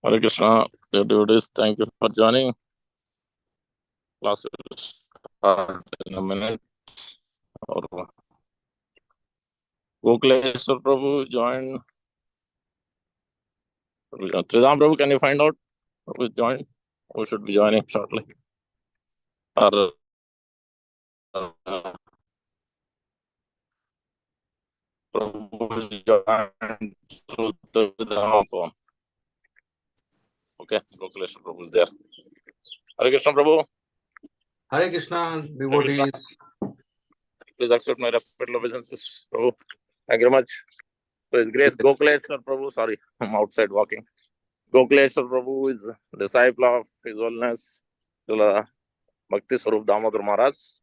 Hare Krishna, dear devotees, thank you for joining. Class will start in a minute. Or Gokuleshwar Prabhu joined. Tridham Prabhu, can you find out who joined? Who should be joining shortly? Or Prabhu joined through the Tridham phone. Okay, Gokuleshwar Prabhu is there. Hare Krishna Prabhu. Hare Krishna, devotees. Please accept my respectful obeisances, Prabhu. Thank you very much. So His Grace Gokuleshwar Prabhu, sorry, I'm outside walking. Gokuleshwar Prabhu is disciple of His Holiness Srila Bhakti Swarup Damodar Maharaj,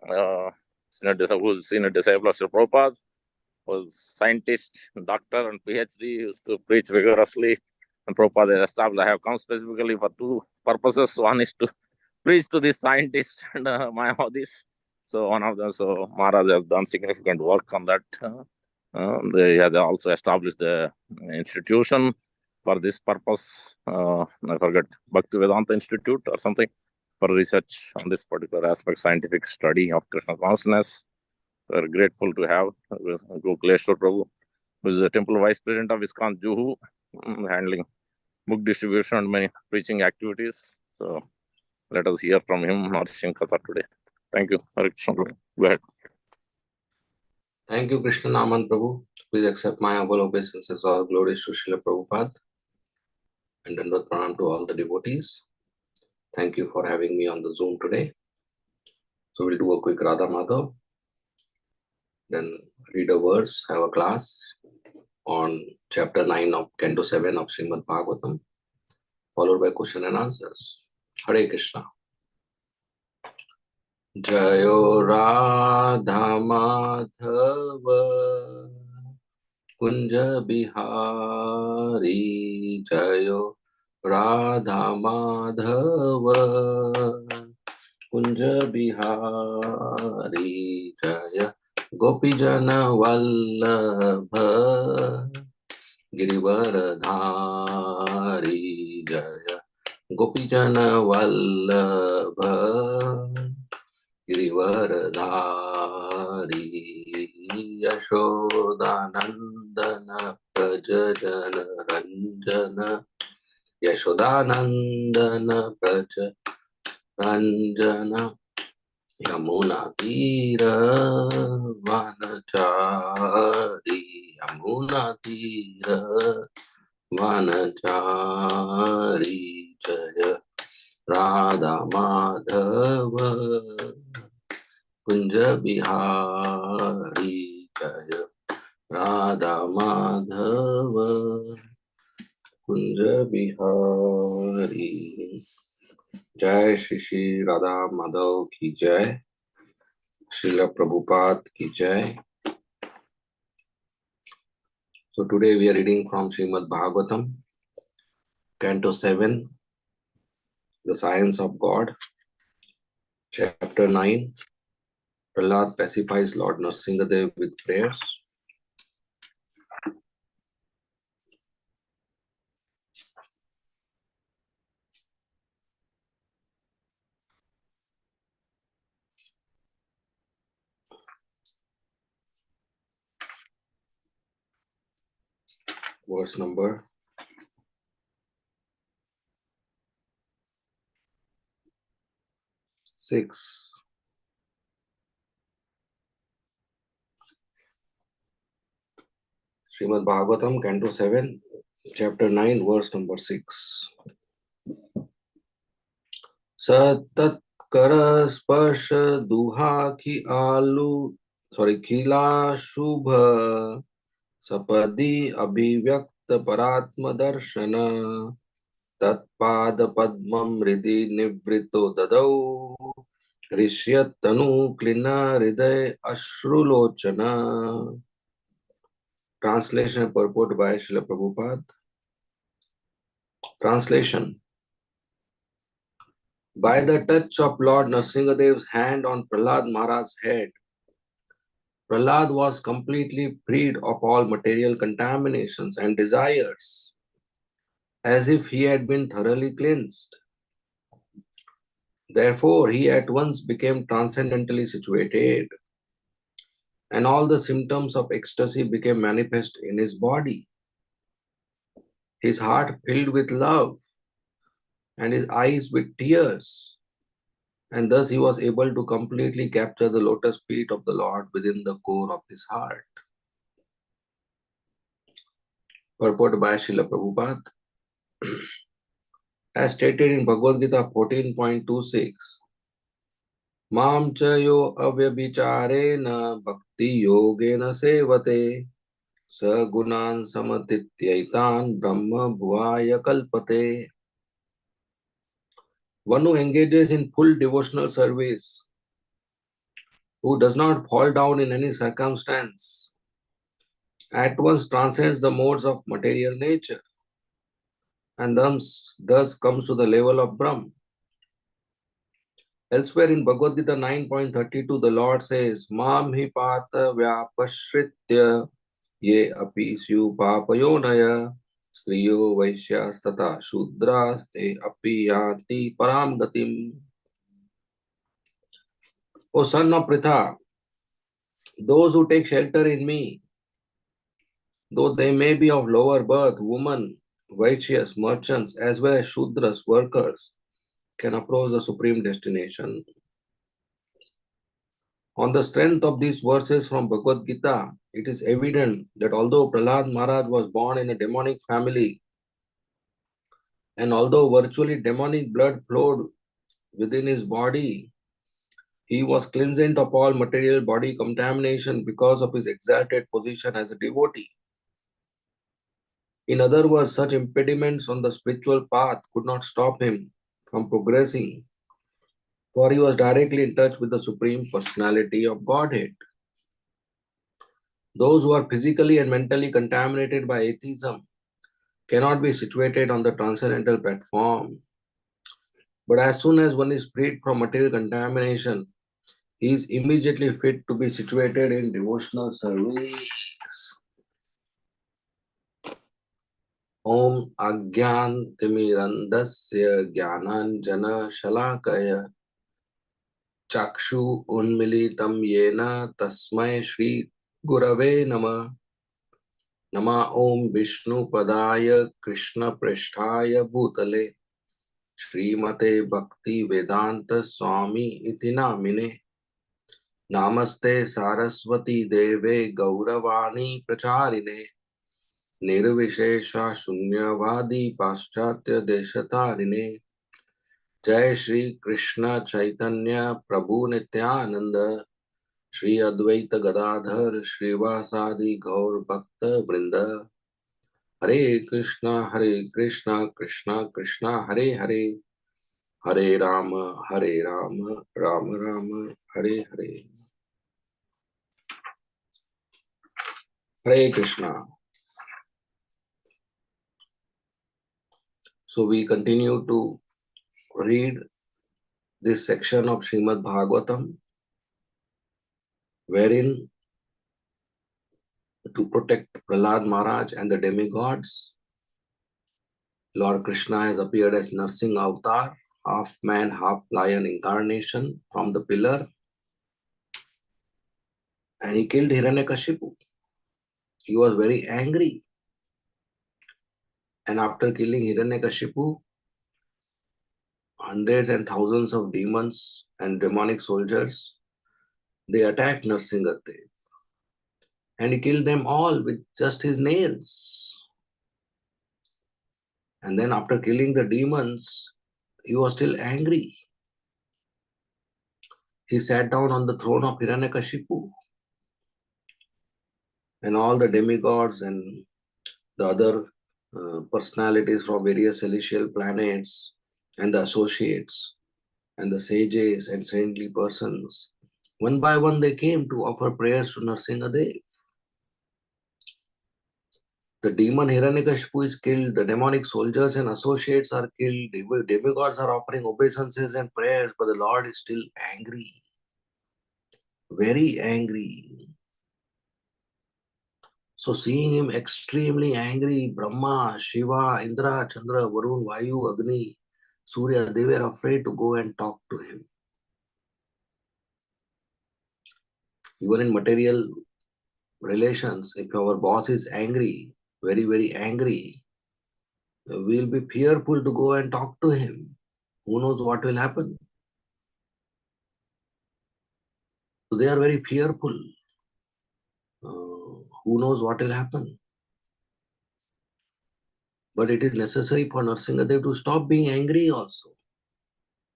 who's senior disciple of Sri Prabhupada, was scientist, doctor, and PhD. He used to preach vigorously. And Prabhupada has established, I have come specifically for two purposes. One is to preach to these scientists and Mayavadis. So one of them, so Maharaj has done significant work on that. They have also established the institution for this purpose. I forget, Bhakti Vedanta Institute or something, for research on this particular aspect, scientific study of Krishna consciousness. We're grateful to have Gokuleshwar Prabhu, who is the temple vice president of ISKCON Juhu, handling book distribution and many preaching activities. So let us hear from him, nourishing Katha today. Thank you. Hare Krishna Prabhu. Go ahead. Thank you, Krishna Naman Prabhu. Please accept my humble obeisances. All glories to Srila Prabhupada. And Dandot Pranam to all the devotees. Thank you for having me on the Zoom today. So we'll do a quick Radha Madhav. Then read a verse, have a class on chapter 9 of Canto 7 of Srimad Bhagavatam, followed by question and answers. Hare Krishna. Jayo Radha Madhava Kunja Bihari, Jayo Radha Madhava Kunja Bihari, Jaya Gopijana Vallabha Girivaradhari, Jaya Gopijana Vallabha Girivaradhari, Yashodanandana Prajajana Ranjana, Yashodanandana Prajaranjana, Yamuna Tira Vanachari, Yamuna Tira Vanachari, Jaya Radha Madhava Kunja Bihari, Jaya Radha Madhava Kunja Bihari. Jai Shri Shri Radha Madhav ki Jai, Srila Prabhupada ki Jai. So today we are reading from Srimad Bhagavatam, Canto 7, The Science of God, Chapter 9. Prahlad pacifies Lord Nrsingadev with prayers. Verse number 6. Srimad Bhagavatam, Canto 7, Chapter 9, verse number 6. Satat kara sparsha duha ki alu, khila shubha sapadi abhivyakta paratma darshana tatpada padmam ridi nivrito dadau rishyat tanu klina hriday ashrulochana. Translation and purport by Srila Prabhupada. Translation. By the touch of Lord Nrsingadev's hand on Prahlad Maharaj's head, Prahlad was completely freed of all material contaminations and desires. as if he had been thoroughly cleansed. Therefore, he at once became transcendently situated, and all the symptoms of ecstasy became manifest in his body. His heart filled with love, and his eyes with tears, and thus he was able to completely capture the lotus feet of the Lord within the core of his heart. Purport by Srila Prabhupada. As stated in Bhagavad Gita 14.26, Mam cha yo avyabhicharena bhakti yogena sevate sagunan samatityaitan brahma bhuvaya kalpate. One who engages in full devotional service, who does not fall down in any circumstance, at once transcends the modes of material nature and thus comes to the level of Brahma. Elsewhere in Bhagavad Gita 9.32, the Lord says, Mam hi pata vyapashritya ye api syu papayonaya striyo vaishyas tata shudras te api yanti param gatim. O son of Pritha, those who take shelter in me, though they may be of lower birth, women, Vaishyas, merchants, as well as Shudras, workers, can approach the supreme destination. On the strength of these verses from Bhagavad Gita, it is evident that although Prahlad Maharaj was born in a demonic family, and although virtually demonic blood flowed within his body, he was cleansed of all material body contamination because of his exalted position as a devotee. In other words, such impediments on the spiritual path could not stop him from progressing, for he was directly in touch with the Supreme Personality of Godhead. Those who are physically and mentally contaminated by atheism cannot be situated on the transcendental platform. But as soon as one is freed from material contamination, he is immediately fit to be situated in devotional service. Om Agyan Timirandasya Jnananjana Shalakaya Chakshu Unmilitam Yena Tasmai Shri Gurave Nama Nama Om Vishnu Padaya Krishna Pristhaya Bhutale Srimate Bhakti Vedanta Swami Iti Namine Namaste Saraswati Deve Gauravani Pracharine Nirvishesha Shunyavadi Paschatya Deshatarine Jai Shri Krishna Chaitanya Prabhu Nityananda Shri Advaita Gadadhar Srivasadi Gaur Bhakta Vrinda Hare Krishna Krishna Krishna Hare Hare Hare Rama Rama Rama Hare Hare. Hare Krishna. So we continue to read this section of Srimad Bhagavatam, wherein to protect Prahlad Maharaj and the demigods, Lord Krishna has appeared as Narsingh Avatar, half man, half lion incarnation from the pillar, and he killed Hiranyakashipu. He was very angry, and after killing Hiranyakashipu, hundreds and thousands of demons and demonic soldiers, they attacked Narsingadev, and he killed them all with just his nails. And then after killing the demons, he was still angry. He sat down on the throne of Hiranyakashipu, and all the demigods and the other personalities from various celestial planets and the associates and the sages and saintly persons, one by one they came to offer prayers to Narsingadev. The demon Hiranyakashipu is killed, the demonic soldiers and associates are killed, demigods are offering obeisances and prayers, but the Lord is still angry, very angry. So seeing him extremely angry, Brahma, Shiva, Indra, Chandra, Varun, Vayu, Agni, Surya, they were afraid to go and talk to him. Even in material relations, if our boss is angry, very, very angry, we'll be fearful to go and talk to him. Who knows what will happen? So they are very fearful. Who knows what will happen? But it is necessary for Narsingadev to stop being angry also.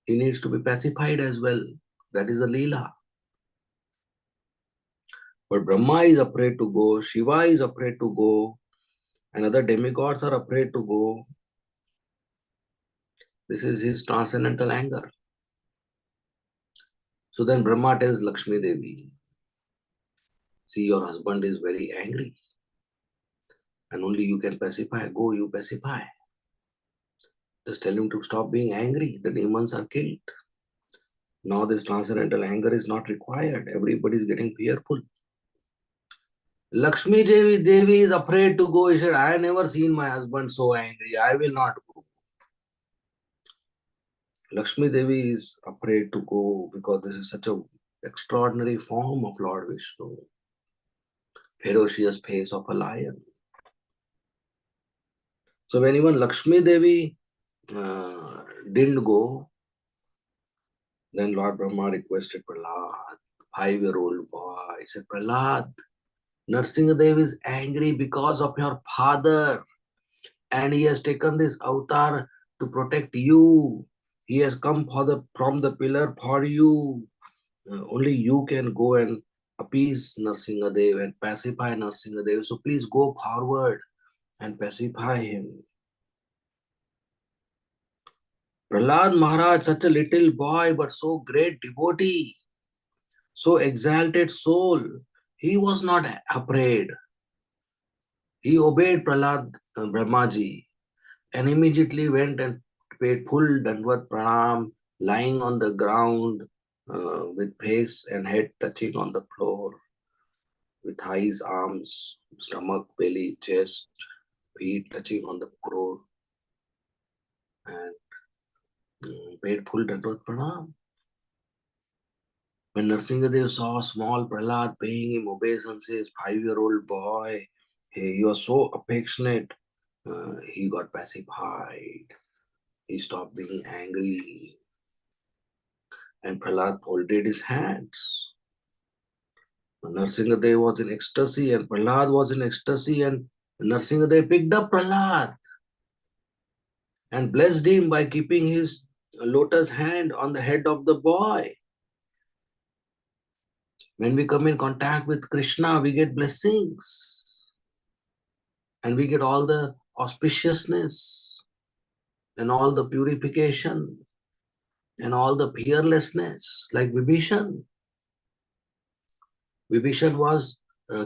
He needs to be pacified as well. That is a Leela. But Brahma is afraid to go, Shiva is afraid to go, and other demigods are afraid to go. This is his transcendental anger. So then Brahma tells Lakshmi Devi, see, your husband is very angry and only you can pacify. Go, you pacify. Just tell him to stop being angry. The demons are killed. Now this transcendental anger is not required. Everybody is getting fearful. Lakshmi Devi is afraid to go. He said, I have never seen my husband so angry. I will not go. Lakshmi Devi is afraid to go because this is such an extraordinary form of Lord Vishnu. Ferocious face of a lion. So when even Lakshmi Devi didn't go, then Lord Brahma requested Prahlad, 5-year-old boy. He said, Prahlad, Narsingadev is angry because of your father and he has taken this avatar to protect you. He has come from the pillar for you. Only you can go and appease Narsingadev and pacify Narsingadev. So please go forward and pacify him. Prahlad Maharaj, such a little boy but so great devotee, so exalted soul, he was not afraid. He obeyed Prahlad Brahmaji and immediately went and paid full Dandvat Pranam, lying on the ground with face and head touching on the floor, with eyes, arms, stomach, belly, chest, feet touching on the floor, and paid full Dandvat Pranam. When Narsingadev saw small Prahlad paying him obeisances, 5-year-old boy, he was so affectionate, he got pacified. He stopped being angry. And Prahlad folded his hands. Narsingadev was in ecstasy and Prahlad was in ecstasy, and Narsingadev picked up Prahlad and blessed him by keeping his lotus hand on the head of the boy. When we come in contact with Krishna, we get blessings and we get all the auspiciousness and all the purification and all the fearlessness, like Vibhishan. Vibhishan was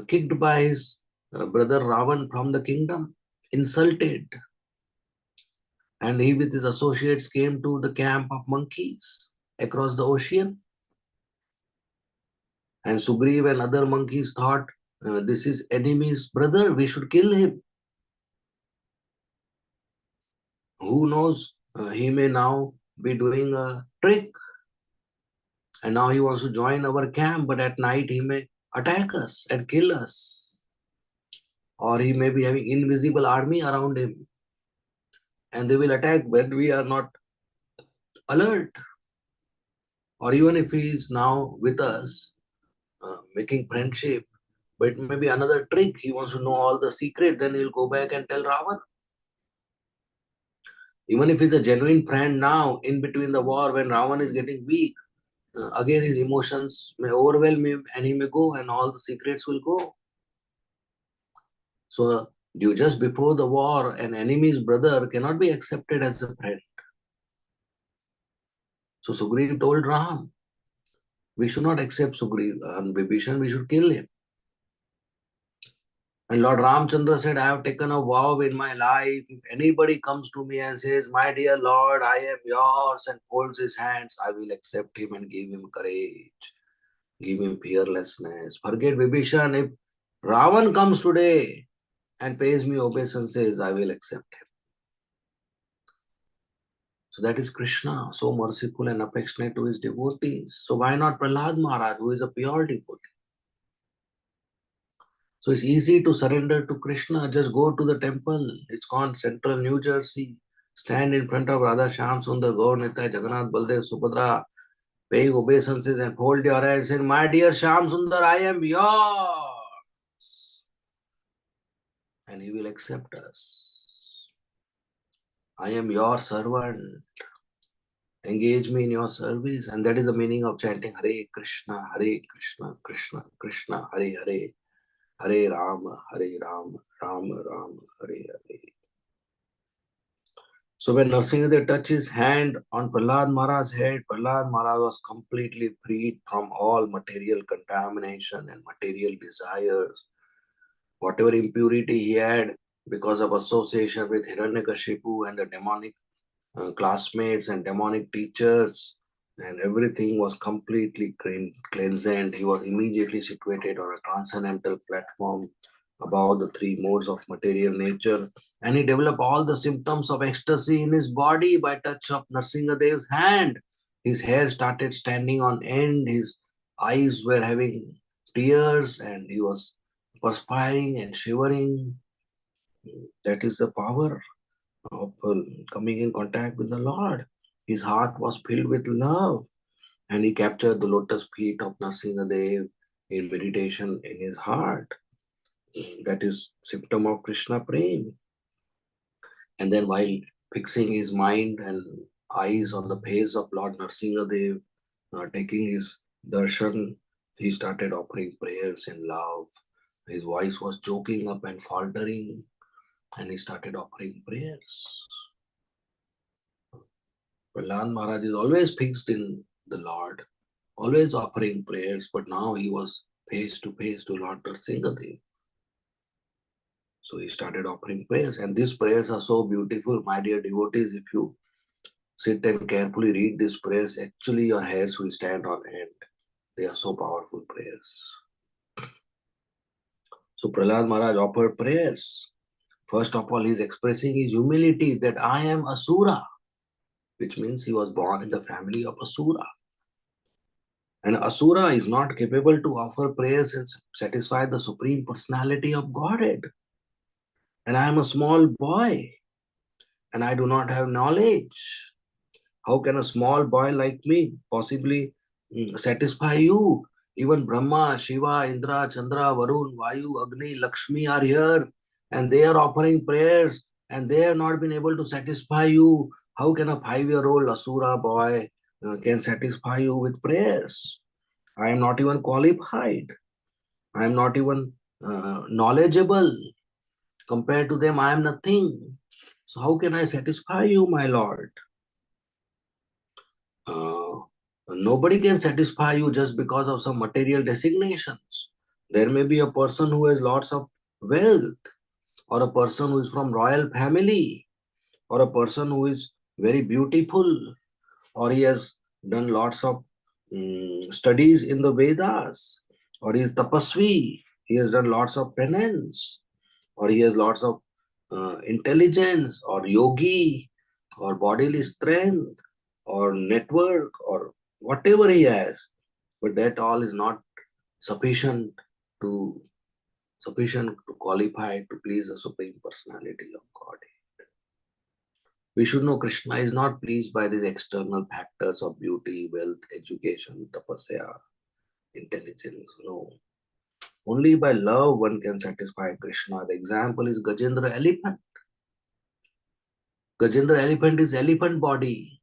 kicked by his brother Ravan from the kingdom, insulted. And he with his associates came to the camp of monkeys across the ocean. And Sugriv and other monkeys thought, this is enemy's brother, we should kill him. Who knows, he may now be doing a trick. And now he wants to join our camp, but at night he may attack us and kill us. Or he may be having invisible army around him. And they will attack when we are not alert. Or even if he is now with us, making friendship, but it may be another trick. He wants to know all the secret, then he'll go back and tell Ravan. Even if he's a genuine friend now, in between the war, when Ravan is getting weak, again his emotions may overwhelm him and he may go and all the secrets will go. So just before the war, an enemy's brother cannot be accepted as a friend. So Sugriv told Ram, we should not accept Sugriv and Vibhishan, we should kill him. And Lord Ramchandra said, I have taken a vow in my life. If anybody comes to me and says, my dear Lord, I am yours, and folds his hands, I will accept him and give him courage, give him fearlessness. Forget Vibhishan. Ravan comes today and pays me obeisances, I will accept him. So that is Krishna, so merciful and affectionate to his devotees. So why not Prahlad Maharaj, who is a pure devotee? So it's easy to surrender to Krishna. Just go to the temple. It's called Central New Jersey. Stand in front of Radha Shyam Sundar Gaur Nitai Jagannath Baldev Subhadra, paying obeisances and hold your hands and my dear Shyam Sundar, I am yours. And he will accept us. I am your servant. Engage me in your service. And that is the meaning of chanting Hare Krishna, Krishna Krishna, Hare Hare, Hare Rama, Rama Rama, Hare Hare. So when Nrsimhadev touched his hand on Prahlad Maharaj's head, Prahlad Maharaj was completely freed from all material contamination and material desires. Whatever impurity he had because of association with Hiranyakashipu and the demonic classmates and demonic teachers, and everything was completely cleansed. He was immediately situated on a transcendental platform above the three modes of material nature, and he developed all the symptoms of ecstasy in his body by touch of Nrsingadev's hand. His hair started standing on end, his eyes were having tears, and he was perspiring and shivering. That is the power of coming in contact with the Lord. His heart was filled with love, and he captured the lotus feet of Nrsingadev in meditation in his heart. That is symptom of Krishna Prem. And then while fixing his mind and eyes on the face of Lord Nrsingadev, taking his darshan, he started offering prayers in love. His voice was choking up and faltering, and he started offering prayers. Prahlad Maharaj is always fixed in the Lord, always offering prayers, but now he was face to face to Lord Nrsingadev. So he started offering prayers, and these prayers are so beautiful, my dear devotees. If you sit and carefully read these prayers, actually your hairs will stand on end. They are so powerful prayers. So Prahlad Maharaj offered prayers. First of all, he is expressing his humility that I am Asura, which means he was born in the family of Asura. And Asura is not capable to offer prayers and satisfy the Supreme Personality of Godhead. And I am a small boy, and I do not have knowledge. How can a small boy like me possibly satisfy you? Even Brahma, Shiva, Indra, Chandra, Varun, Vayu, Agni, Lakshmi are here, and they are offering prayers, and they have not been able to satisfy you. How can a 5-year-old Asura boy can satisfy you with prayers? I am not even qualified. I am not even knowledgeable. Compared to them, I am nothing. So how can I satisfy you, my Lord? Nobody can satisfy you just because of some material designations. There may be a person who has lots of wealth, or a person who is from royal family, or a person who is very beautiful, or he has done lots of studies in the Vedas, or he is tapasvi, he has done lots of penance, or he has lots of intelligence, or yogi, or bodily strength, or network, or whatever he has. But that all is not sufficient to qualify to please the Supreme Personality of God. We should know Krishna is not pleased by these external factors of beauty, wealth, education, tapasya, intelligence. No. Only by love one can satisfy Krishna. The example is Gajendra elephant. Gajendra elephant is elephant body.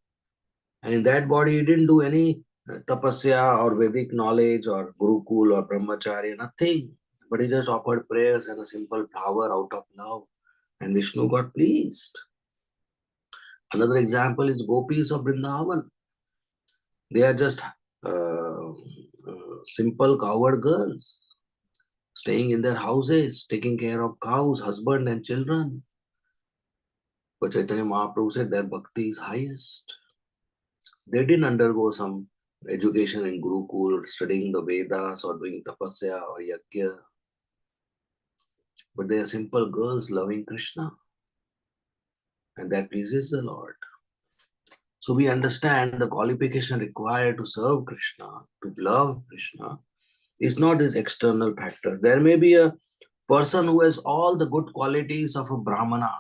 And in that body he didn't do any tapasya or Vedic knowledge or Gurukul or Brahmacharya, nothing. But he just offered prayers and a simple flower out of love. And Vishnu got pleased. Another example is gopis of Vrindavan. They are just simple cowherd girls, staying in their houses, taking care of cows, husband and children. But Chaitanya Mahaprabhu said their bhakti is highest. They didn't undergo some education in Gurukul, studying the Vedas or doing tapasya or yajna. but they are simple girls loving Krishna, and that pleases the Lord. So we understand the qualification required to serve Krishna, to love Krishna, is not this external factor. There may be a person who has all the good qualities of a Brahmana,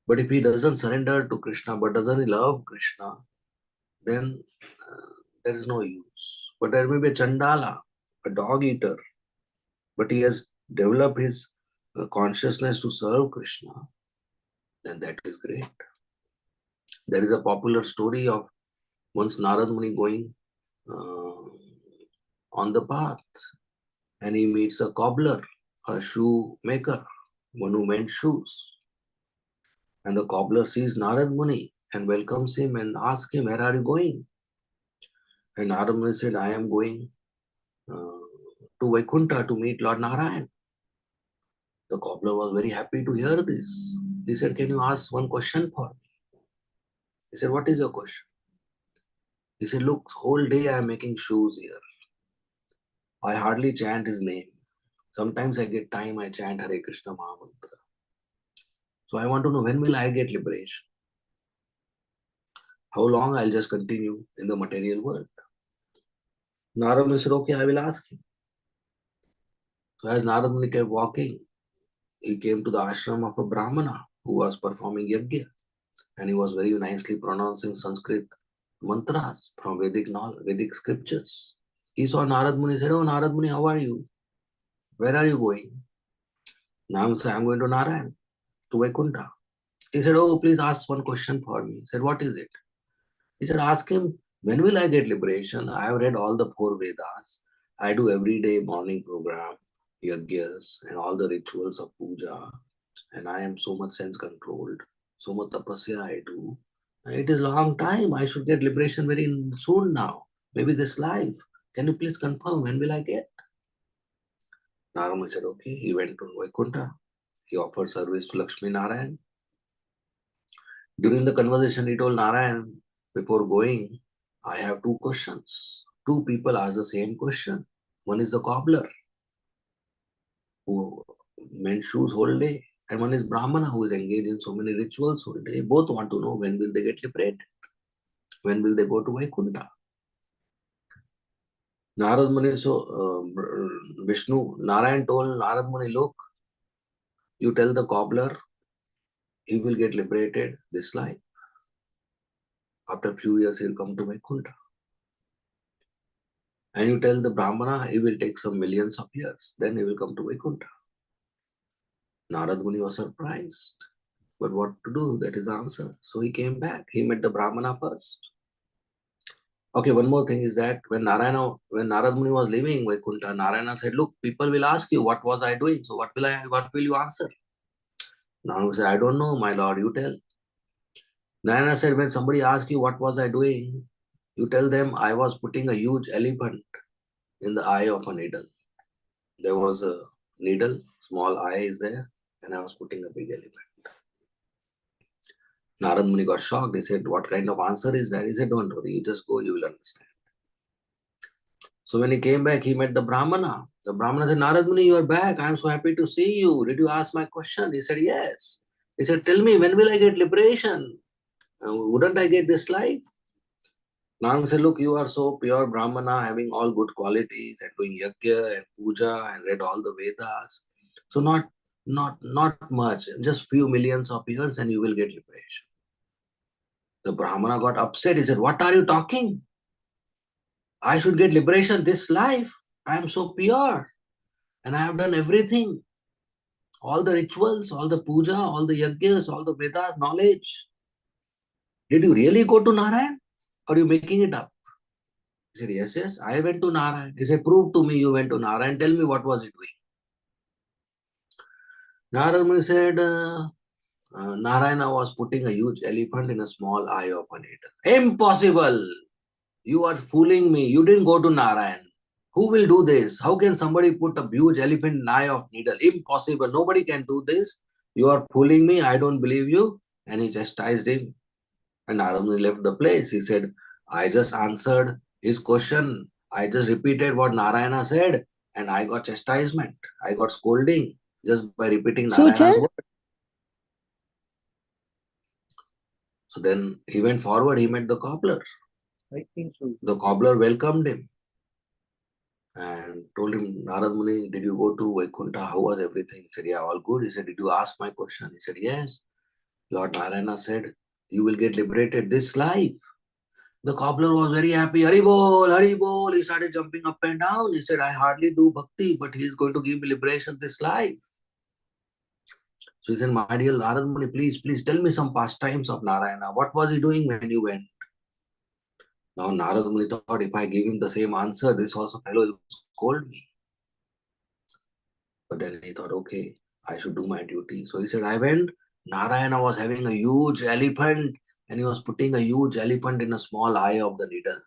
but if he doesn't surrender to Krishna, but doesn't love Krishna, then there is no use. But there may be a Chandala, a dog eater, but he has developed his consciousness to serve Krishna, then that is great. There is a popular story of once Narad Muni going on the path, and he meets a cobbler, a shoe maker, one who mends shoes. And the cobbler sees Narad Muni and welcomes him and asks him, "Where are you going?" And Narad Muni said, "I am going to Vaikuntha to meet Lord Narayan." The cobbler was very happy to hear this. He said, "Can you ask one question for me?" He said, "What is your question?" He said, "Look, whole day I am making shoes here. I hardly chant his name. Sometimes I get time, I chant Hare Krishna Mahamantra. So I want to know, when will I get liberation? How long I'll just continue in the material world?" Narad Muni said, "Okay, I will ask him." So as Narad Muni kept walking, he came to the ashram of a Brahmana who was performing yajna, and he was very nicely pronouncing Sanskrit mantras from Vedic scriptures. He saw Narad Muni, said, "Oh, Narad Muni, how are you? Where are you going?" Narad Muni said, "I'm going to Narayan, to Vaikuntha." He said, "Oh, please ask one question for me." He said, "What is it?" He said, "Ask him, when will I get liberation? I have read all the four Vedas. I do every day morning program, yajnas, and all the rituals of puja. And I am so much sense controlled, so much tapasya I do. It is long time. I should get liberation very soon now. Maybe this life. Can you please confirm when will I get?" Narayana said, "Okay." He went to Vaikuntha. He offered service to Lakshmi Narayan. During the conversation, he told Narayan, before going, "I have two questions." Two people ask the same question. One is the cobbler who mends shoes whole day, and one is Brahmana who is engaged in so many rituals whole day. Both want to know, when will they get liberated? When will they go to Vaikuntha? Narad Muni, Vishnu, Narayan told Narad Muni, "Look, you tell the cobbler he will get liberated this life. After a few years, he will come to Vaikuntha. And you tell the Brahmana he will take some millions of years, then he will come to Vaikuntha." Narad Muni was surprised. But what to do? That is the answer. So he came back. He met the Brahmana first. Okay, one more thing is that when Narad Muni was leaving Vaikuntha, Narayana said, "Look, people will ask you, what was I doing? So what will you answer?" Narayana said, "I don't know, my lord, you tell." Narayana said, "When somebody asks you, what was I doing? You tell them I was putting a huge elephant in the eye of a needle. There was a needle, small eye is there, and I was putting a big elephant." Narad Muni got shocked. He said, "What kind of answer is that?" He said, "Don't worry, you just go, you will understand." So when he came back, he met the Brahmana. The Brahmana said, "Narad Muni, you are back. I am so happy to see you. Did you ask my question?" He said, "Yes." He said, "Tell me, when will I get liberation? Wouldn't I get this life?" Narad said, "Look, you are so pure Brahmana, having all good qualities and doing yajna and puja and read all the Vedas. So not much, just few millions of years and you will get liberation." The Brahmana got upset. He said, "What are you talking? I should get liberation this life. I am so pure and I have done everything. All the rituals, all the puja, all the yajnas, all the Vedas knowledge. Did you really go to Narayan? Or are you making it up?" He said, "Yes, yes, I went to Narayan." He said, "Prove to me you went to Narayan. Tell me, what was he doing?" Narad Muni said, Narayana was putting a huge elephant in a small eye of a needle. "Impossible! You are fooling me. You didn't go to Narayan. Who will do this? How can somebody put a huge elephant in eye of needle? Impossible. Nobody can do this. You are fooling me. I don't believe you." And he chastised him. And Narad Muni left the place. He said, "I just answered his question. I just repeated what Narayana said and I got chastisement. I got scolding. just by repeating Sujan? Narayana's word. So then he went forward, he met the cobbler. I think so. The cobbler welcomed him and told him, Narad Muni, did you go to Vaikuntha? How was everything? He said, yeah, all good. He said, did you ask my question? He said, yes. Lord Narayana said, you will get liberated this life. The cobbler was very happy. Hari bol, Hari bol. He started jumping up and down. He said, I hardly do bhakti, but he is going to give me liberation this life. So he said, my dear Narad Muni, please tell me some pastimes of Narayana. What was he doing when you went? Now Narad Muni thought, if I give him the same answer, this also fellow will scold me. But then he thought, okay, I should do my duty. So he said, I went. Narayana was having a huge elephant and he was putting a huge elephant in a small eye of the needle.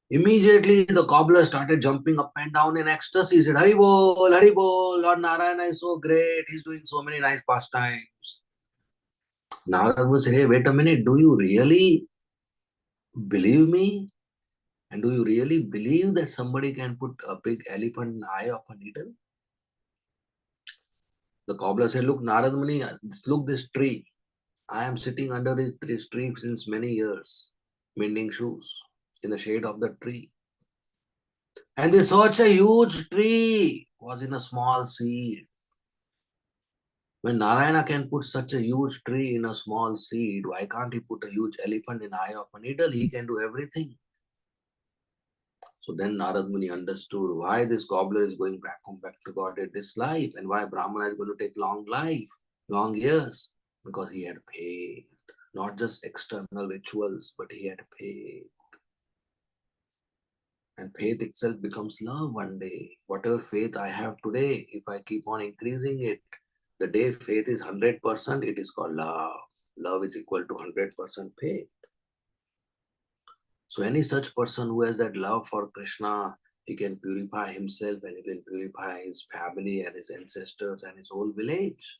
Immediately, the cobbler started jumping up and down in ecstasy. He said, Hari bol, Lord Narayana is so great. He's doing so many nice pastimes. Narad Muni said, hey, wait a minute. Do you really believe me? And do you really believe that somebody can put a big elephant in the eye of a needle? The cobbler said, look, Narad Muni, look this tree. I am sitting under this tree since many years, mending shoes in the shade of the tree. And this such a huge tree was in a small seed. When Narayana can put such a huge tree in a small seed, why can't he put a huge elephant in the eye of a needle? He can do everything. So then Narad Muni understood why this cobbler is going back to God at this life and why Brahmana is going to take long life, long years, because he had faith. Not just external rituals, but he had faith. And faith itself becomes love one day. Whatever faith I have today, if I keep on increasing it, the day faith is 100%, it is called love. Love is equal to 100% faith. So any such person who has that love for Krishna, he can purify himself and he can purify his family and his ancestors and his whole village.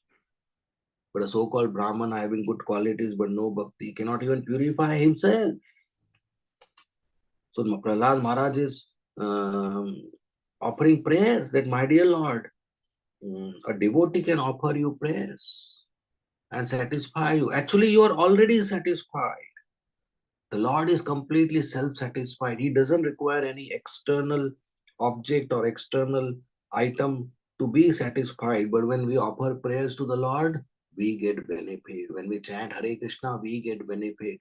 But a so-called Brahmana having good qualities but no bhakti cannot even purify himself. So Prahlad Maharaj is offering prayers that, my dear Lord, a devotee can offer you prayers and satisfy you. Actually, you are already satisfied. The Lord is completely self-satisfied. He doesn't require any external object or external item to be satisfied. But when we offer prayers to the Lord, we get benefit. When we chant Hare Krishna, we get benefit.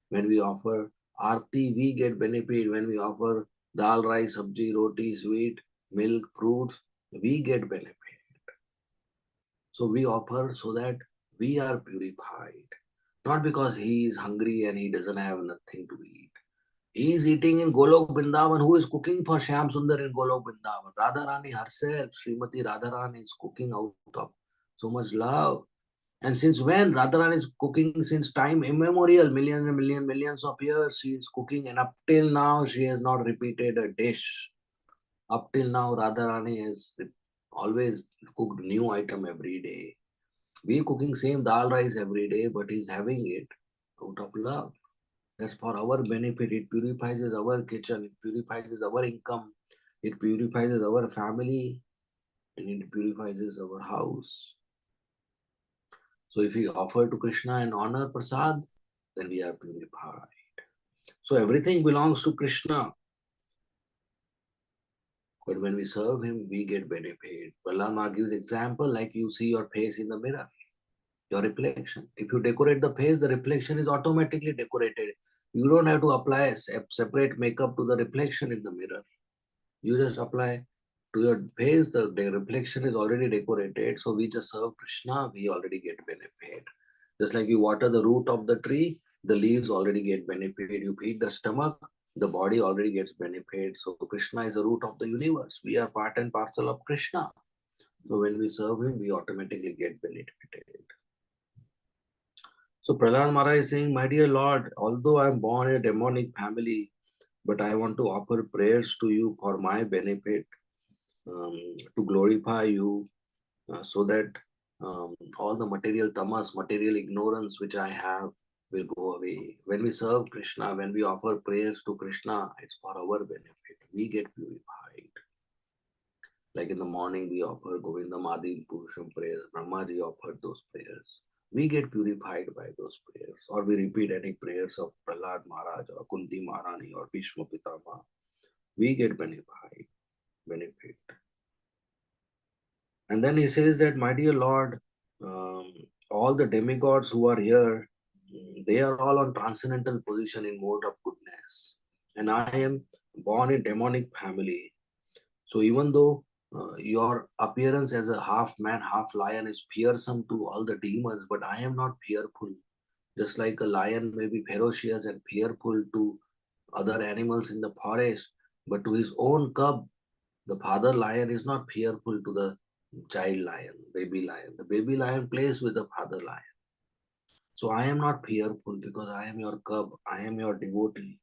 When we offer Aarti, we get benefit. When we offer dal, rice, sabji, roti, sweet, milk, fruits, we get benefit. So we offer so that we are purified. Not because he is hungry and he doesn't have nothing to eat. He is eating in Golok Vrindavan. Who is cooking for Shyam Sundar in Golok Vrindavan? Radharani herself, Srimati Radharani is cooking out of so much love. And since when? Radharani is cooking since time immemorial, millions and millions of years. She is cooking, and up till now, she has not repeated a dish. Up till now, Radharani has always cooked new item every day. We cooking same dal rice every day, but he's having it out of love. That's for our benefit. It purifies our kitchen, it purifies our income, it purifies our family, and it purifies our house. So if we offer to Krishna and honor prasad, then we are purified. So everything belongs to Krishna. But when we serve him, we get benefit. Prahlad gives example like you see your face in the mirror, your reflection. If you decorate the face, the reflection is automatically decorated. You don't have to apply separate makeup to the reflection in the mirror. You just apply to your face, the reflection is already decorated. So we just serve Krishna, we already get benefit. Just like you water the root of the tree, the leaves already get benefit. You feed the stomach, the body already gets benefit. So Krishna is the root of the universe. We are part and parcel of Krishna. So when we serve him, we automatically get benefited. So Prahlad Maharaj is saying, my dear Lord, although I am born in a demonic family, but I want to offer prayers to you for my benefit, to glorify you, so that all the material tamas, material ignorance which I have will go away. When we serve Krishna, when we offer prayers to Krishna, it's for our benefit. We get purified. Like in the morning, we offer Govindam Adi Purusham prayers. Brahmaji offered those prayers. We get purified by those prayers. Or we repeat any prayers of Prahlad Maharaj or Kunti Maharani or Bhishma Pitama. We get benefit. And then he says that, my dear Lord, all the demigods who are here, they are all on transcendental position in mode of goodness. And I am born in demonic family. So even though your appearance as a half man, half lion is fearsome to all the demons, but I am not fearful. Just like a lion may be ferocious and fearful to other animals in the forest, but to his own cub, the father lion is not fearful to the child lion, baby lion. The baby lion plays with the father lion. So I am not fearful because I am your cub, I am your devotee.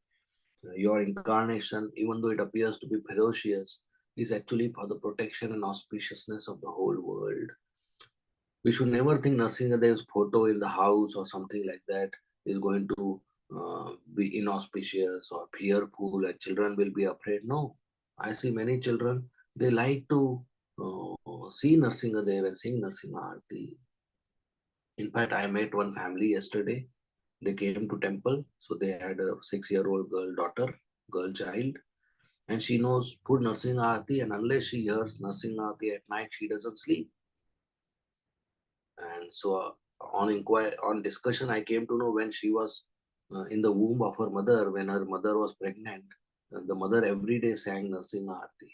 Your incarnation, even though it appears to be ferocious, is actually for the protection and auspiciousness of the whole world. We should never think Narsingadev's photo in the house or something like that is going to be inauspicious or fearful and children will be afraid. No. I see many children, they like to see Narsingadev and sing Narsinga Aarti. In fact, I met one family yesterday. They came to temple, so they had a 6-year-old girl child, and she knows put Nursing Aarti, and unless she hears Nursing Aarti at night, she doesn't sleep. And so on discussion, I came to know when she was in the womb of her mother, when her mother was pregnant, the mother every day sang Nursing Aarti.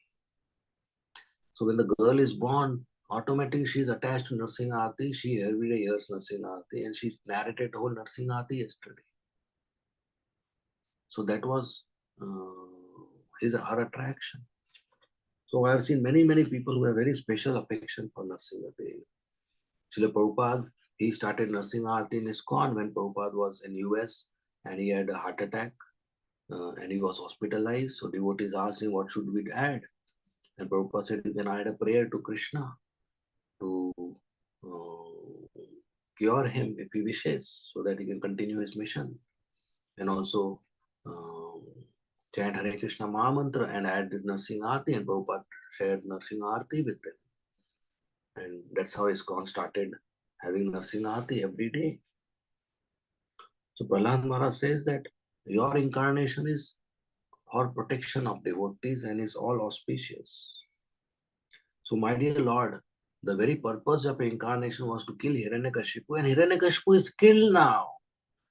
So when the girl is born, automatically she is attached to Nursing Aarti. She every day hears Nursing Aarti, and she narrated whole Nursing Aarti yesterday. So that was her attraction. So I have seen many people who have very special affection for Narsingadev. Srila Prabhupada, he started Nursing Art in ISKCON when Prabhupada was in US and he had a heart attack and he was hospitalized. So devotees asked him, what should we add? And Prabhupada said, you can add a prayer to Krishna to cure him if he wishes so that he can continue his mission. And also chant Hare Krishna Mahamantra and add Nursing Aarti, and Prabhupada shared Nursing Aarti with them. And that's how ISKCON started having Nursing Aarti every day. So Prahlad Maharaj says that your incarnation is for protection of devotees and is all auspicious. So my dear Lord, the very purpose of incarnation was to kill Hiranyakashipu, and Hiranyakashipu is killed now.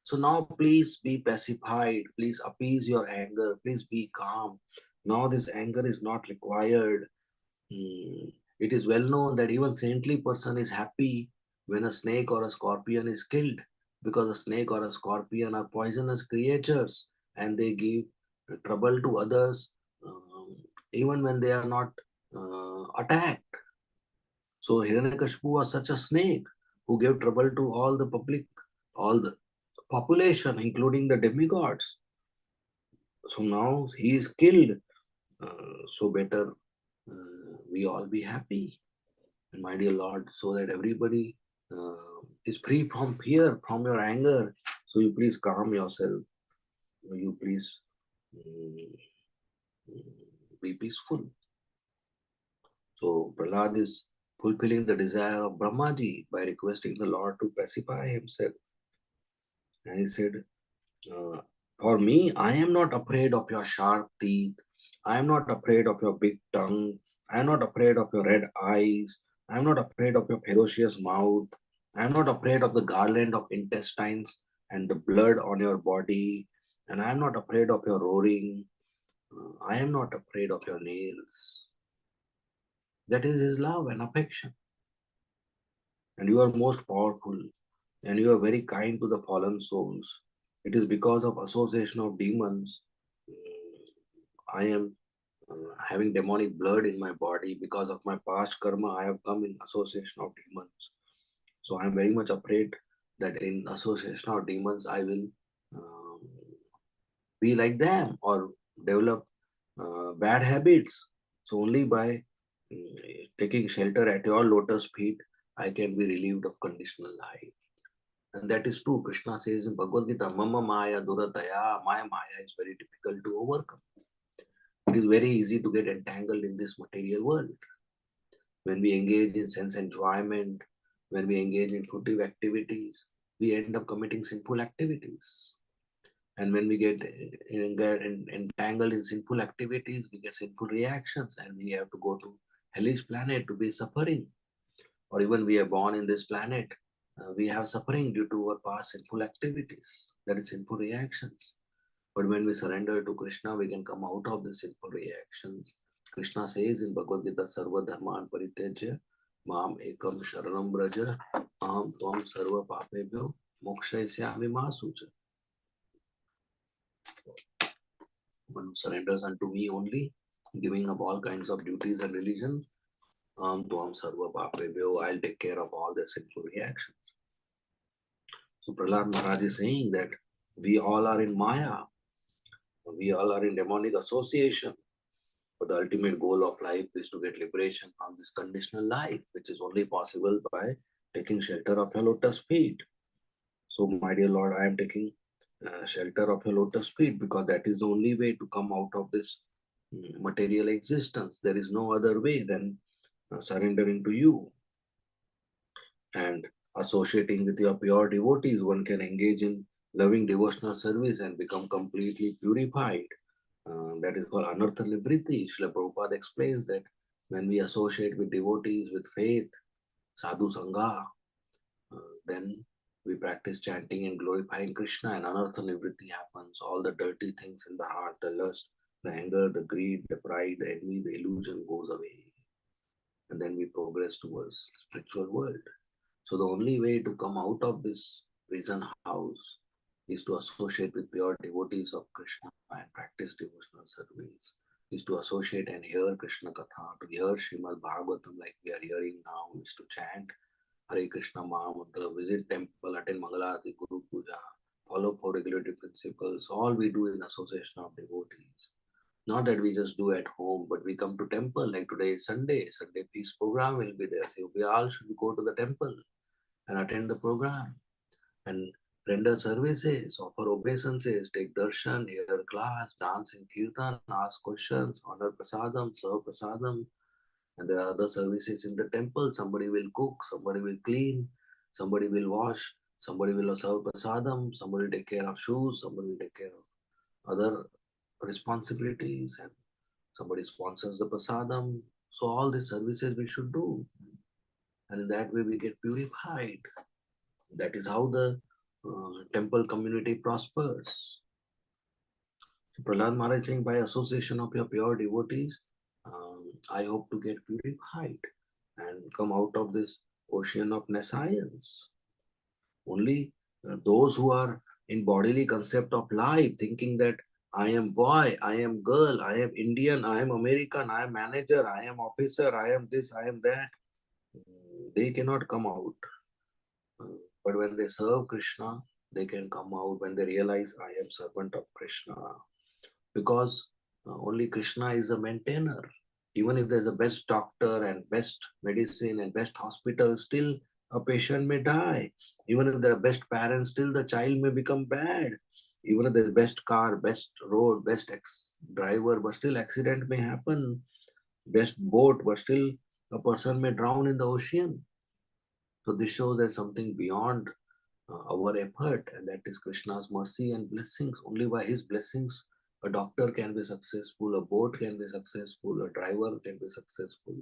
So now please be pacified, please appease your anger, please be calm. Now this anger is not required. It is well known that even saintly person is happy when a snake or a scorpion is killed, because a snake or a scorpion are poisonous creatures and they give trouble to others even when they are not attacked. So Hiranyakashipu was such a snake who gave trouble to all the public, all the population, including the demigods. So now he is killed. So better we all be happy. And my dear Lord, so that everybody is free from fear, from your anger. So you please calm yourself. You please be peaceful. So Prahlad is fulfilling the desire of Brahmaji by requesting the Lord to pacify himself. And he said, for me, I am not afraid of your sharp teeth. I am not afraid of your big tongue. I am not afraid of your red eyes. I am not afraid of your ferocious mouth. I am not afraid of the garland of intestines and the blood on your body. And I am not afraid of your roaring. I am not afraid of your nails. That is his love and affection. And you are most powerful. And you are very kind to the fallen souls. It is because of association of demons I am having demonic blood in my body. Because of my past karma, I have come in association of demons. So I am very much afraid that in association of demons, I will um, be like them or develop bad habits. So only by taking shelter at your lotus feet, I can be relieved of conditional life. And that is true. Krishna says in Bhagavad Gita, Mama Maya Durataya, my Maya is very difficult to overcome. It is very easy to get entangled in this material world. When we engage in sense enjoyment, when we engage in fruitive activities, we end up committing sinful activities. And when we get entangled in sinful activities, we get sinful reactions and we have to go to hellish planet to be suffering. Or even we are born in this planet, we have suffering due to our past sinful activities, that is sinful reactions. But when we surrender to Krishna, we can come out of the sinful reactions. Krishna says in Bhagavad Gita, Sarva Dharman Parityajya, Mam Ekam Sharanam Braja, Aham Tvam Sarva Papebhyo, Mokshayasyami Ma Sucha. One who surrenders unto me only, giving up all kinds of duties and religion, Aham Tvam Sarva Papebhyo, I'll take care of all their sinful reactions. So Prahlad Maharaj is saying that we all are in Maya, we all are in demonic association. But the ultimate goal of life is to get liberation from this conditional life, which is only possible by taking shelter of your lotus feet. So, my dear Lord, I am taking shelter of your lotus feet because that is the only way to come out of this material existence. There is no other way than surrendering to you and associating with your pure devotees. One can engage in loving devotional service and become completely purified. That is called anartha nivritti. Srila Prabhupada explains that when we associate with devotees with faith, sadhu sangha, then we practice chanting and glorifying Krishna, and anartha nivritti happens. All the dirty things in the heart, the lust, the anger, the greed, the pride, the envy, the illusion goes away. And then we progress towards spiritual world. So the only way to come out of this prison house is to associate with pure devotees of Krishna and practice devotional service, is to associate and hear Krishna Katha, to hear Srimad Bhagavatam like we are hearing now, is to chant Hare Krishna Maha Mantra, visit temple, attend Mangalarati, Guru Puja, follow four regulative principles. All we do in association of devotees. Not that we just do at home, but we come to temple, like today is Sunday peace program will be there. So we all should go to the temple and attend the program and render services, offer obeisances, take darshan, hear class, dance in kirtan, ask questions, honor prasadam, serve prasadam. And there are other services in the temple. Somebody will cook, somebody will clean, somebody will wash, somebody will serve prasadam, somebody will take care of shoes, somebody will take care of other responsibilities, and somebody sponsors the prasadam. So all these services we should do. And in that way we get purified. That is how the temple community prospers. So Prahlad Maharaj is saying, by association of your pure devotees, I hope to get purified and come out of this ocean of nescience. Only those who are in bodily concept of life, thinking that I am boy, I am girl, I am Indian, I am American, I am manager, I am officer, I am this, I am that, they cannot come out. But when they serve Krishna, they can come out when they realize I am servant of Krishna. Because only Krishna is a maintainer. Even if there's a best doctor and best medicine and best hospital, still a patient may die. Even if there are best parents, still the child may become bad. Even if there's best car, best road, best driver, but still accident may happen. Best boat, but still a person may drown in the ocean. So this shows there's something beyond our effort, and that is Krishna's mercy and blessings. Only by his blessings a doctor can be successful, a boat can be successful, a driver can be successful.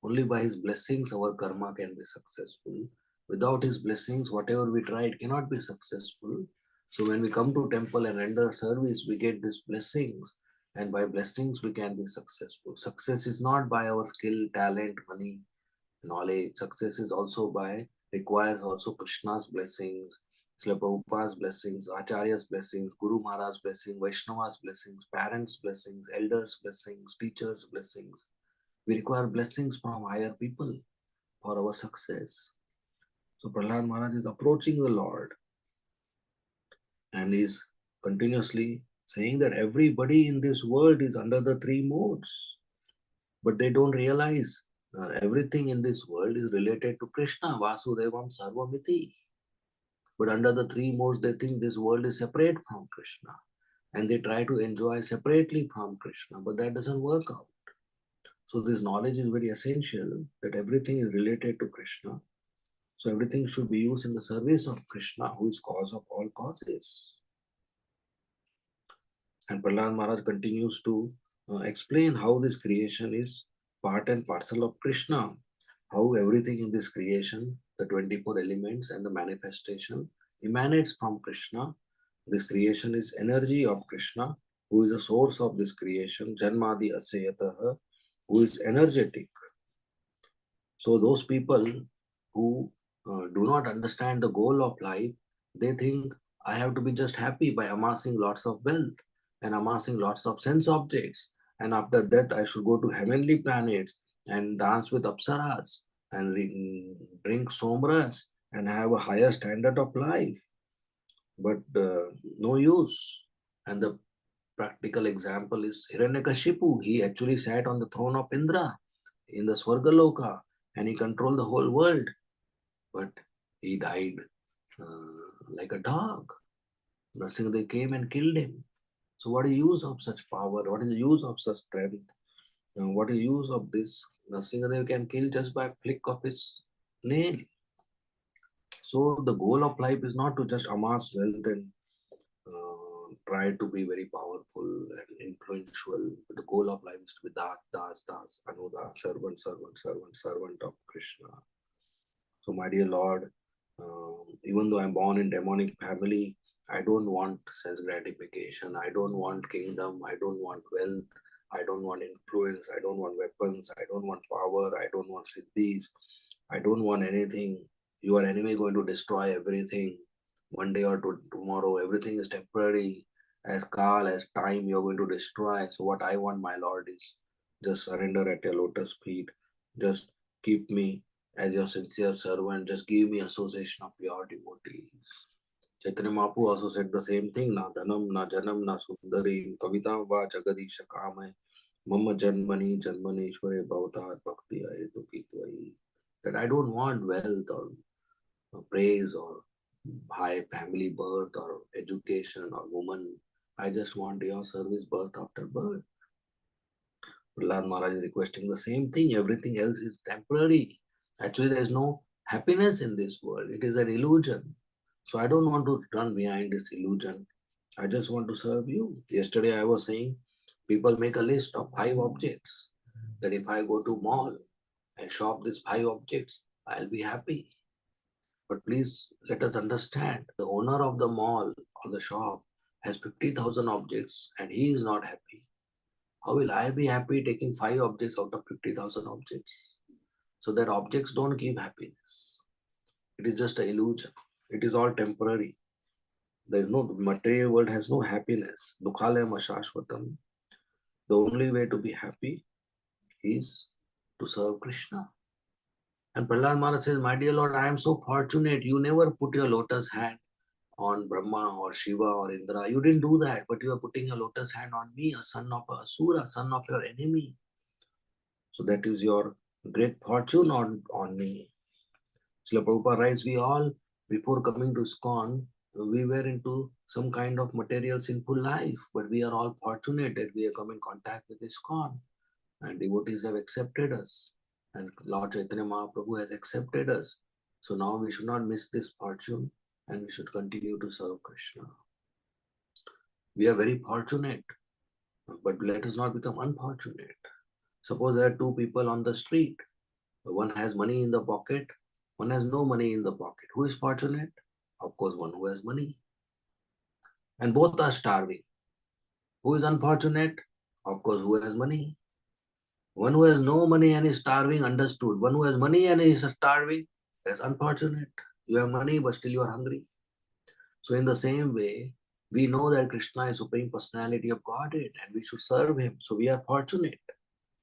Only by his blessings our karma can be successful. Without his blessings, whatever we try, it cannot be successful. So when we come to temple and render service, we get these blessings, and by blessings we can be successful. Success is not by our skill, talent, money, knowledge. Success is also by, requires also Krishna's blessings, Srila Prabhupada's blessings, Acharya's blessings, Guru Maharaj's blessings, Vaishnava's blessings, parents' blessings, elders' blessings, teachers' blessings. We require blessings from higher people for our success. So Prahlad Maharaj is approaching the Lord and is continuously saying that everybody in this world is under the three modes, but they don't realize everything in this world is related to Krishna, Vasudevam Sarvamiti. But under the three modes, they think this world is separate from Krishna, and they try to enjoy separately from Krishna, but that doesn't work out. So this knowledge is very essential, that everything is related to Krishna. So everything should be used in the service of Krishna, who is cause of all causes. And Prahlad Maharaj continues to explain how this creation is part and parcel of Krishna, how everything in this creation, the 24 elements and the manifestation, emanates from Krishna. This creation is energy of Krishna, who is the source of this creation, Janmadi Asayataha, who is energetic. So those people who do not understand the goal of life, they think I have to be just happy by amassing lots of wealth and amassing lots of sense objects. And after death, I should go to heavenly planets and dance with apsaras and drink somras and have a higher standard of life. But no use. And the practical example is Hiranyakashipu. He actually sat on the throne of Indra in the Swargaloka and he controlled the whole world. But he died like a dog. Nrsimhadev came and killed him. So what is the use of such power? What is the use of such strength? What is the use of this? Nrsimhadev can kill just by a flick of his nail. So the goal of life is not to just amass wealth and try to be very powerful and influential. But the goal of life is to be das, anuda, servant of Krishna. So my dear Lord, even though I'm born in demonic family, I don't want sense gratification. I don't want kingdom. I don't want wealth. I don't want influence. I don't want weapons. I don't want power. I don't want siddhis. I don't want anything. You are anyway going to destroy everything. One day or tomorrow, everything is temporary. As Kal, as time, you're going to destroy. So what I want, my Lord, is just surrender at your lotus feet. Just keep me as your sincere servant. Just give me association of pure devotees. Chaitanya Mahaprabhu also said the same thing. Na dhanam, na janam, na sundari, kavita va jagadisha kamai, mama janmani, janmaneshware bhavatat bhakti ayetu kitvai. That I don't want wealth or praise or high family birth or education or woman. I just want your service birth after birth. Prahlad Maharaj is requesting the same thing. Everything else is temporary. Actually, there is no happiness in this world. It is an illusion. So I don't want to run behind this illusion. I just want to serve you. Yesterday I was saying, people make a list of 5 objects. That if I go to mall and shop these 5 objects, I'll be happy. But please let us understand, the owner of the mall or the shop has 50,000 objects and he is not happy. How will I be happy taking 5 objects out of 50,000 objects? So that objects don't give happiness. It is just an illusion. It is all temporary. There is no, the material world has no happiness. Dukhalayam ashashvatam. The only way to be happy is to serve Krishna. And Prahlad Maharaj says, my dear Lord, I am so fortunate. You never put your lotus hand on Brahma or Shiva or Indra. You didn't do that, but you are putting your lotus hand on me, a son of a Asura, son of your enemy. So that is your great fortune on me. Srila Prabhupada writes, we all, before coming to ISKCON, we were into some kind of material sinful life, but we are all fortunate that we have come in contact with ISKCON and devotees have accepted us and Lord Chaitanya Mahaprabhu has accepted us. So now we should not miss this fortune and we should continue to serve Krishna. We are very fortunate, but let us not become unfortunate. Suppose there are 2 people on the street. One has money in the pocket, one has no money in the pocket. Who is fortunate? Of course, one who has money. And both are starving. Who is unfortunate? Of course, who has money. One who has no money and is starving, understood. One who has money and is starving, that's unfortunate. You have money, but still you are hungry. So in the same way, we know that Krishna is Supreme Personality of Godhead and we should serve him. So we are fortunate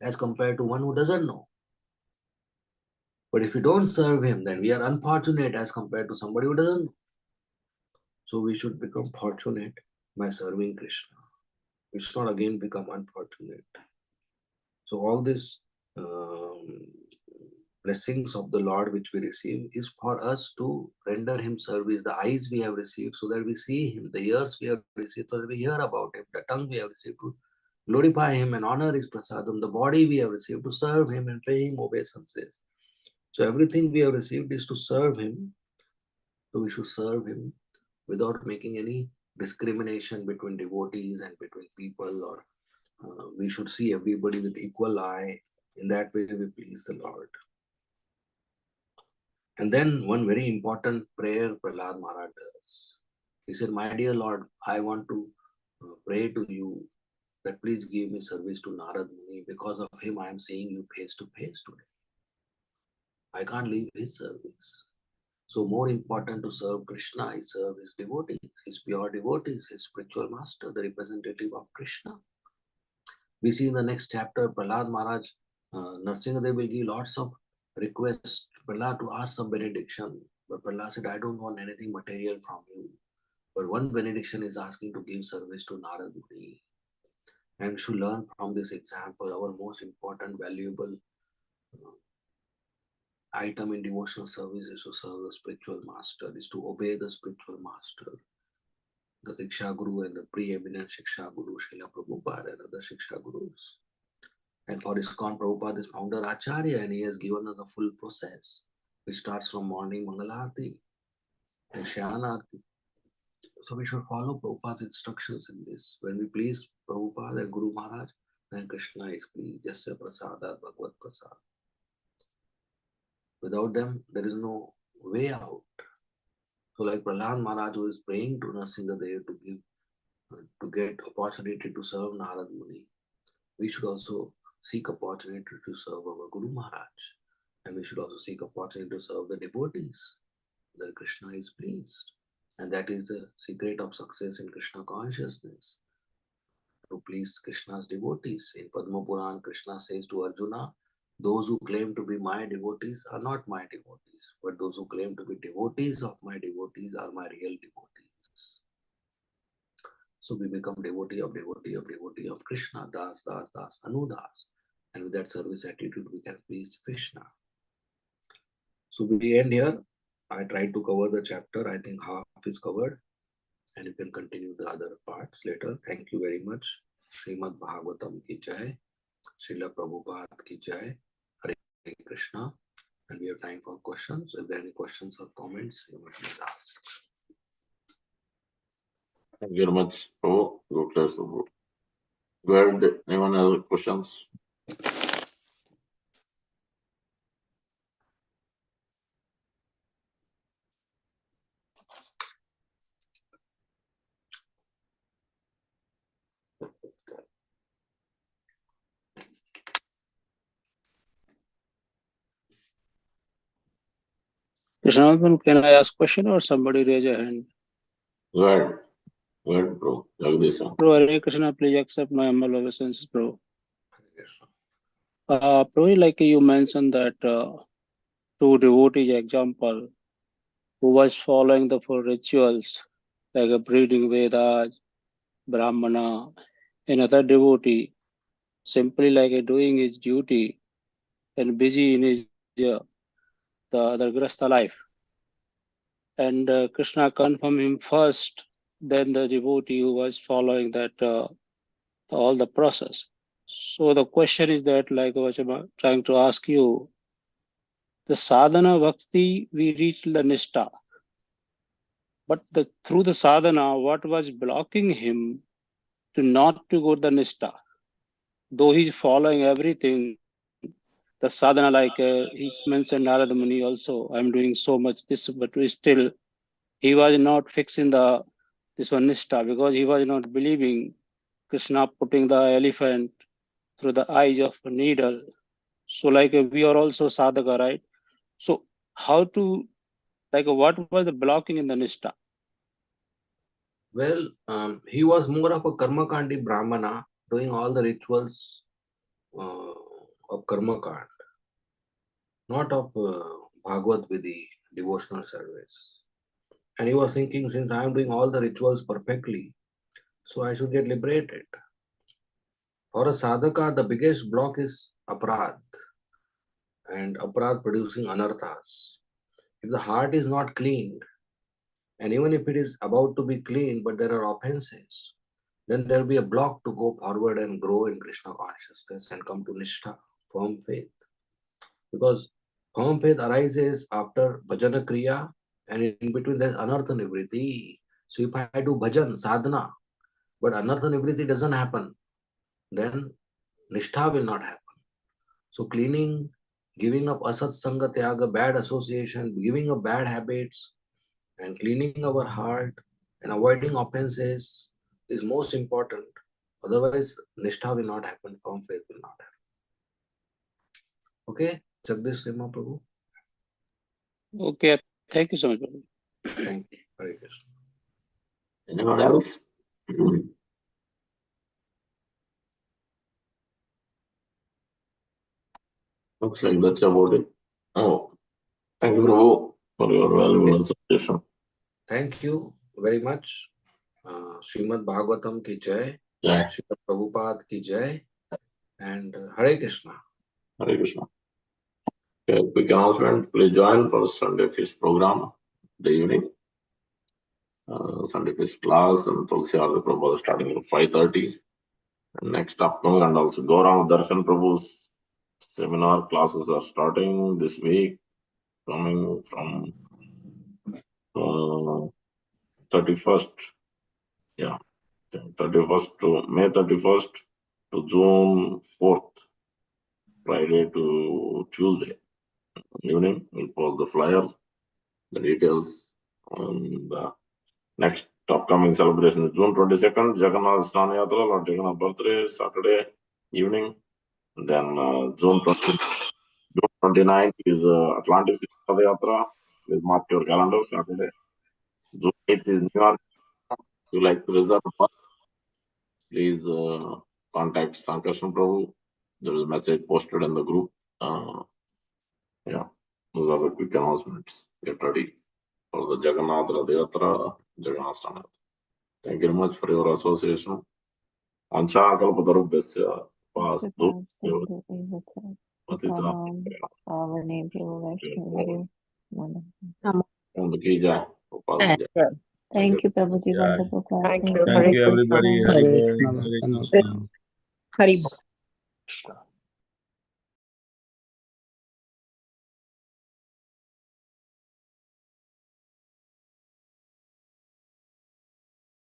as compared to one who doesn't know. But if we don't serve him, then we are unfortunate as compared to somebody who doesn't know. So we should become fortunate by serving Krishna. We should not again become unfortunate. So all this blessings of the Lord which we receive is for us to render him service. The eyes we have received so that we see him, the ears we have received so that we hear about him, the tongue we have received to glorify him and honor his prasadam, the body we have received, to serve him and pay him obeisances. So everything we have received is to serve him. So we should serve him without making any discrimination between devotees and between people, or we should see everybody with equal eye. In that way we please the Lord. And then one very important prayer Prahlad Maharaj does. He said, my dear Lord, I want to pray to you that please give me service to Narad Muni. Because of him I am seeing you face to face today. I can't leave his service. So more important to serve Krishna, I serve his devotees, his pure devotees, his spiritual master, the representative of Krishna. We see in the next chapter, Prahlad Maharaj, Narsingadev will give lots of requests, Prahlad to ask some benediction. But Prahlad said, I don't want anything material from you. But one benediction is asking to give service to Narad Muni. And we should learn from this example, our most important, valuable item in devotional service is to serve the spiritual master, is to obey the spiritual master, the Shiksha Guru and the preeminent Shiksha Guru, Srila Prabhupada and other Shiksha Gurus. And for ISKCON, Prabhupada is founder Acharya, and he has given us a full process, which starts from morning Mangalarti and Shyanarti. So we should follow Prabhupada's instructions in this. When we please Prabhupada and Guru Maharaj, then Krishna is pleased. Jasya Prasadat Bhagavat Prasad. Without them, there is no way out. So like Prahlad Maharaj, who is praying to Narsingadev to get opportunity to serve Narad Muni, we should also seek opportunity to serve our Guru Maharaj. And we should also seek opportunity to serve the devotees, that Krishna is pleased. And that is the secret of success in Krishna consciousness, to please Krishna's devotees. In Padma Puran, Krishna says to Arjuna, those who claim to be my devotees are not my devotees, but those who claim to be devotees of my devotees are my real devotees. So we become devotee of Krishna, Das, Das, Das, Anudas. And with that service attitude, we can please Krishna. So we end here. I tried to cover the chapter. I think half is covered. And you can continue the other parts later. Thank you very much. Srimad Bhagavatam ki jai. Srila Prabhupada ki jai. Hare Krishna. And we have time for questions. If there are any questions or comments, you must please ask. Thank you very much, Prabhu. Gokuleshwar. Go ahead. Anyone has questions? Krishna, can I ask question or somebody raise a hand? Go ahead. Go ahead, bro. Jagdisha. Bro, Hare Krishna, please accept my humble obeisances, bro. Bro, like you mentioned that two devotees example who was following the full rituals like a breeding Vedas, Brahmana, another devotee simply like doing his duty and busy in his the other grasta life. And Krishna confirmed him first, then the devotee who was following that all the process. So the question is that, like I was trying to ask you, the sadhana bhakti, we reached the nishta. But through the sadhana, what was blocking him to not to go to the nishta? Though he's following everything, the sadhana, like he mentioned Narada Muni also, I'm doing so much this, but still he was not fixing this one nishta because he was not believing Krishna putting the elephant through the eyes of a needle. So like we are also sadhaka, right? So how to, like what was the blocking in the nishta? Well, he was more of a Karmakandi Brahmana, doing all the rituals of Karmakand, not of Bhagavad Vidhi, devotional service. And he was thinking, since I am doing all the rituals perfectly, so I should get liberated. For a sadhaka, the biggest block is aparad, and aparad producing anarthas. If the heart is not cleaned, and even if it is about to be clean, but there are offenses, then there will be a block to go forward and grow in Krishna consciousness and come to Nishtha, firm faith. Because firm faith arises after bhajana kriya, and in between there's anartha nivriti. So if I do bhajan, sadhana, but anartha nivriti doesn't happen, then Nishtha will not happen. So cleaning, giving up asat sanga tyaga, bad association, giving up bad habits, and cleaning our heart and avoiding offenses is most important. Otherwise, Nishtha will not happen, firm faith will not happen. Okay, Jagdish Sima Prabhu. Okay, thank you so much, Prabhu. Thank you. Hare Krishna. Anyone else? Looks like that's about it. Oh, thank you, Prabhu, for your valuable association. Thank you very much. Srimad Bhagavatam ki jai, Jai. Srila Prabhupada ki jai, and Hare Krishna. Hare Krishna. Okay, quick announcement. Please join for Sunday Feast program, the evening. Sunday Feast class and Tulsi Arthi Prabhu starting at 5:30. And next upcoming, and also Gaurang Darshan Prabhu's seminar classes are starting this week, coming from 31st. Yeah, 31st to May 31st to June 4th, Friday to Tuesday evening. We'll post the flyer, the details, and the next upcoming celebration is June 22nd, Jagannath Snan Yatra, Lord Jagannath birthday, Saturday evening. And then June 29th is Atlantic City Yatra. Please mark your calendar, Saturday. June 8th is New York. If you like to reserve a bus, please contact Sankarshan Prabhu. There is a message posted in the group. Yeah, those are the quick announcements. Get ready for the Jagannath Yatra, Jagannath Snan Yatra. Thank you very much for your association. Ancha kalpatarubhyasya pasdu patita on the Gija. Thank you, Prabhuji. Wonderful class. Thank you. you. Hare Thank you, Krishna. everybody. Hari Hare Bol. Krishna. Hare Vandana. Krishna. Hari Bol.